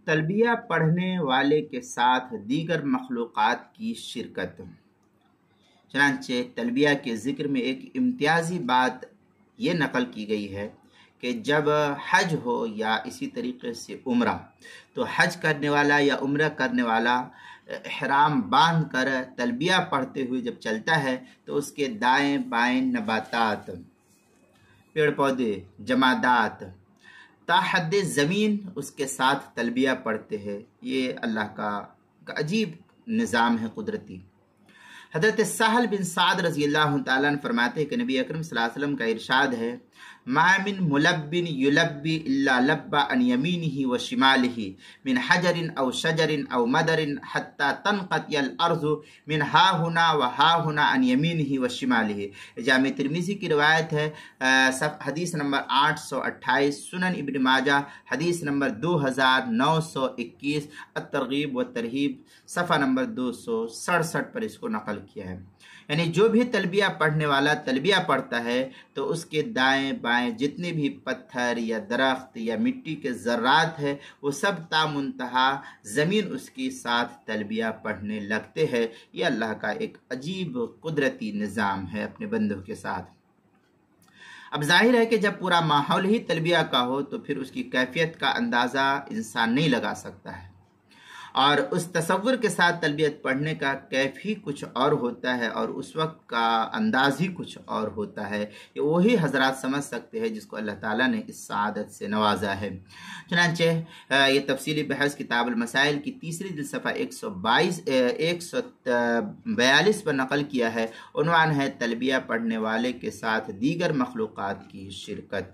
تلبیہ پڑھنے والے کے ساتھ دیگر مخلوقات کی شرکت۔ چنانچہ تلبیہ کے ذکر میں ایک امتیازی بات یہ نقل کی گئی ہے کہ جب حج ہو یا اسی طریقے سے عمرہ، تو حج کرنے والا یا عمرہ کرنے والا احرام باندھ کر تلبیہ پڑھتے ہوئے جب چلتا ہے تو اس کے دائیں بائیں نباتات، پیڑ پودے، جمادات تا حد زمین اس کے ساتھ تلبیہ پڑھتے ہیں۔ یہ اللہ کا عجیب نظام ہے قدرتی۔ حضرت سہل بن سعد رضی اللہ تعالیٰ عنہ فرماتے ہیں کہ نبی اکرم صلی اللہ علیہ وسلم کا ارشاد ہے، ما من ملب یلبی الا لب عن یمینہ و شمالہ من حجر او شجر او مدر حتی تنقطع الارض من ہا ہنا و ہا ہنا عن یمینہ و شمالہ۔ جامع ترمذی کی روایت ہے، حدیث نمبر 828، سنن ابن ماجہ حدیث نمبر 2921، الترغیب و ترہیب صفحہ نمبر 267 پر اس کو نقل کیا ہے۔ یعنی جو بھی تلبیہ پڑھنے والا تلبیہ پڑھتا ہے تو اس کے دائیں بائیں جتنے بھی پتھر یا درخت یا مٹی کے ذرات ہیں وہ سب تا منتہا زمین اس کے ساتھ تلبیہ پڑھنے لگتے ہیں۔ یہ اللہ کا ایک عجیب قدرتی نظام ہے اپنے بندوں کے ساتھ۔ اب ظاہر ہے کہ جب پورا ماحول ہی تلبیہ کا ہو تو پھر اس کی کیفیت کا اندازہ انسان نہیں لگا سکتا ہے، اور اس تصور کے ساتھ تلبیت پڑھنے کا کیف ہی کچھ اور ہوتا ہے اور اس وقت کا انداز ہی کچھ اور ہوتا ہے۔ یہ وہی حضرات سمجھ سکتے ہیں جس کو اللہ تعالیٰ نے اس سعادت سے نوازا ہے۔ چنانچہ یہ تفصیلی بحث کتاب المسائل کی تیسری جلد صفحہ 142 پر نقل کیا ہے۔ عنوان ہے تلبیہ پڑھنے والے کے ساتھ دیگر مخلوقات کی شرکت۔